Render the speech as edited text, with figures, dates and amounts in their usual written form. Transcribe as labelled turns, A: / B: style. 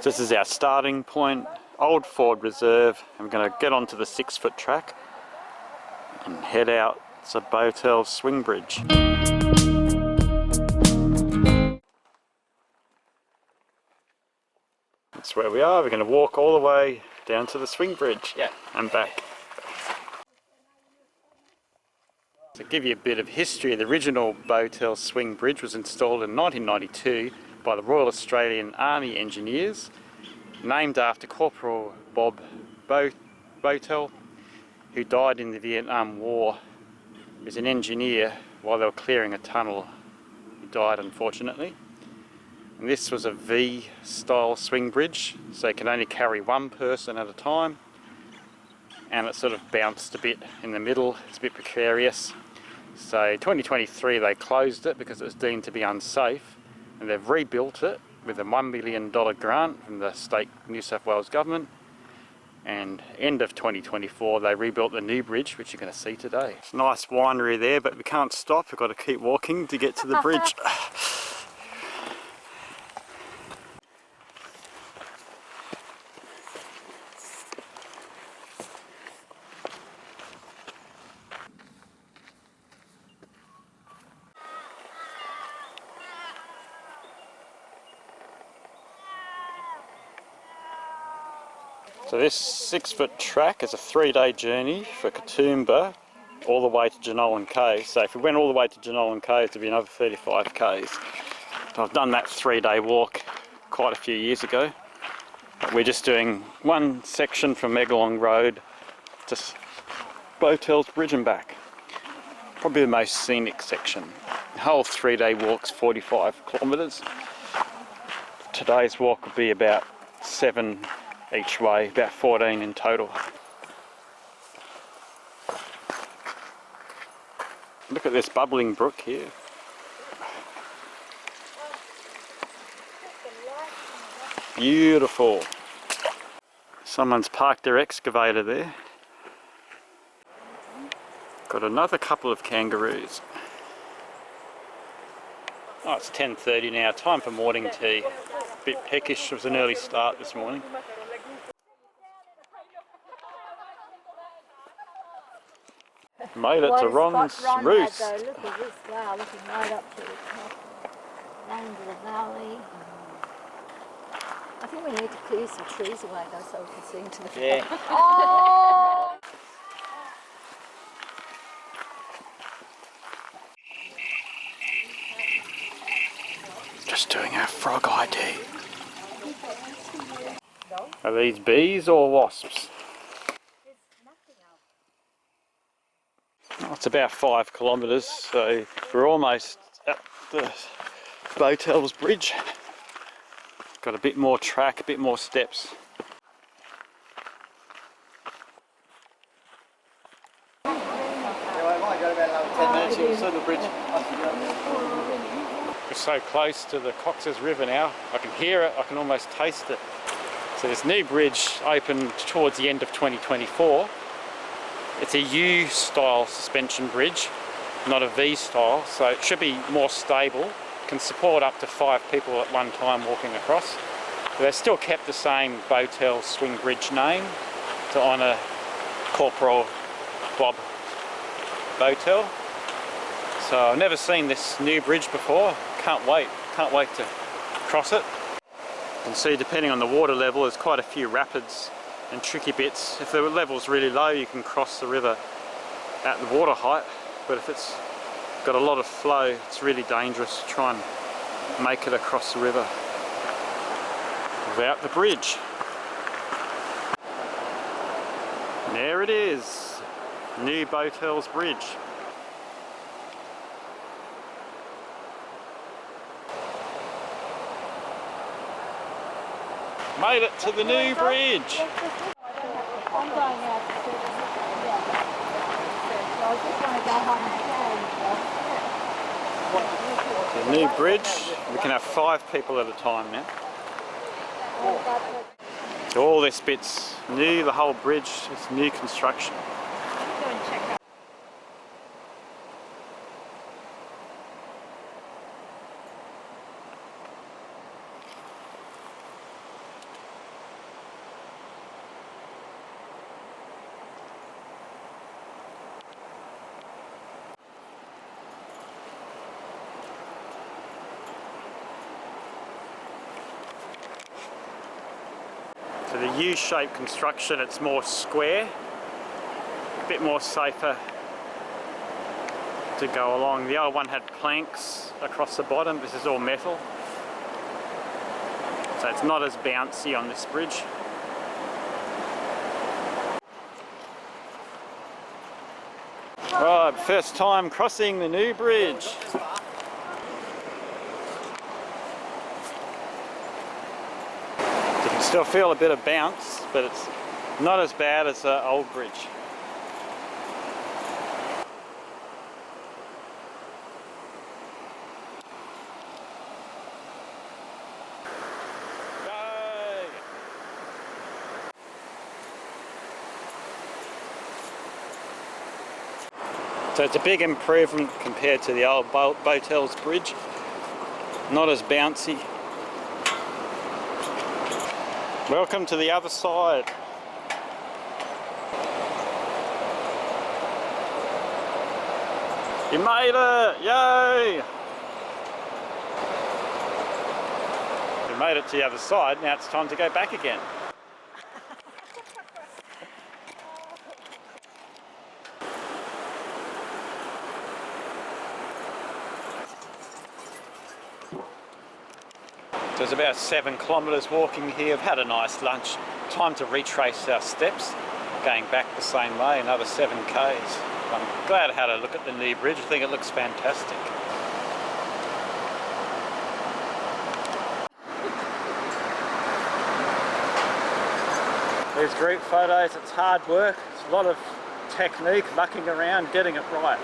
A: This is our starting point, old Ford Reserve. I'm going to get onto the 6-foot track and head out to Bowtells Swing Bridge. That's where we are. We're going to walk all the way down to the swing bridge and back. To give you a bit of history, the original Bowtells Swing Bridge was installed in 1992 by the Royal Australian Army Engineers, named after Corporal Bob Bowtell, who died in the Vietnam War as an engineer while they were clearing a tunnel. He died, unfortunately. And this was a V-style swing bridge, so it can only carry one person at a time, and it sort of bounced a bit in the middle. It's a bit precarious. So 2023 they closed it because it was deemed to be unsafe, and they've rebuilt it with a $1 million grant from the state New South Wales government, and end of 2024 they rebuilt the new bridge, which you're going to see today. Nice winery there, but we can't stop, we've got to keep walking to get to the bridge. So this 6-foot track is a 3-day journey for Katoomba all the way to Jenolan Cave. So if we went all the way to Jenolan Cave, it'd be another 35 k's. I've done that 3-day walk quite a few years ago. But we're just doing one section from Megalong Road to Bowtells Bridge and back. Probably the most scenic section. The whole 3-day walk's 45 kilometres. Today's walk will be about 7 each way, about 14 in total. Look at this bubbling brook here. Beautiful. Someone's parked their excavator there. Got another couple of kangaroos. Oh, it's 10:30 now, time for morning tea. A bit peckish, it was an early start this morning. Made it to Ron's roost.
B: Look at this flower, looking right up to the top. Down to the valley. I think we need to clear some trees away though so we can see into the valley. Oh!
A: Just doing our frog ID. Are these bees or wasps? Oh, it's about 5 kilometres, so we're almost at the Bowtells Bridge. Got a bit more track, a bit more steps.
C: Yeah, I might go about 10 minutes, you'll see the bridge.
A: We're so close to the Coxs River now, I can hear it, I can almost taste it. So this new bridge opened towards the end of 2024. It's a U-style suspension bridge, not a V-style, so it should be more stable, can support up to 5 people at one time walking across. But they've still kept the same Bowtells Swing Bridge name to honour Corporal Bob Bowtell. So I've never seen this new bridge before, can't wait to cross it. You can see, depending on the water level, there's quite a few rapids and tricky bits. If the level's really low, you can cross the river at the water height, but if it's got a lot of flow, it's really dangerous to try and make it across the river without the bridge. And there it is, new Bowtells Bridge. Made it to the new bridge.
B: I'm going out to see so I just want to go home and
A: The new bridge, we can have 5 people at a time now. So all this bit's new, the whole bridge is new construction. So the U-shaped construction, it's more square, a bit more safer to go along. The old one had planks across the bottom. This is all metal. So it's not as bouncy on this bridge. Right, first time crossing the new bridge. You can still feel a bit of bounce, but it's not as bad as the old bridge. So it's a big improvement compared to the old Bowtells Bridge. Not as bouncy. Welcome to the other side. You made it! Yay! You made it to the other side, now it's time to go back again. So it's about 7 kilometres walking here. We've had a nice lunch. Time to retrace our steps, going back the same way, another 7 k's. I'm glad I had a look at the new bridge. I think it looks fantastic. These group photos, it's hard work. It's a lot of technique, mucking around, getting it right.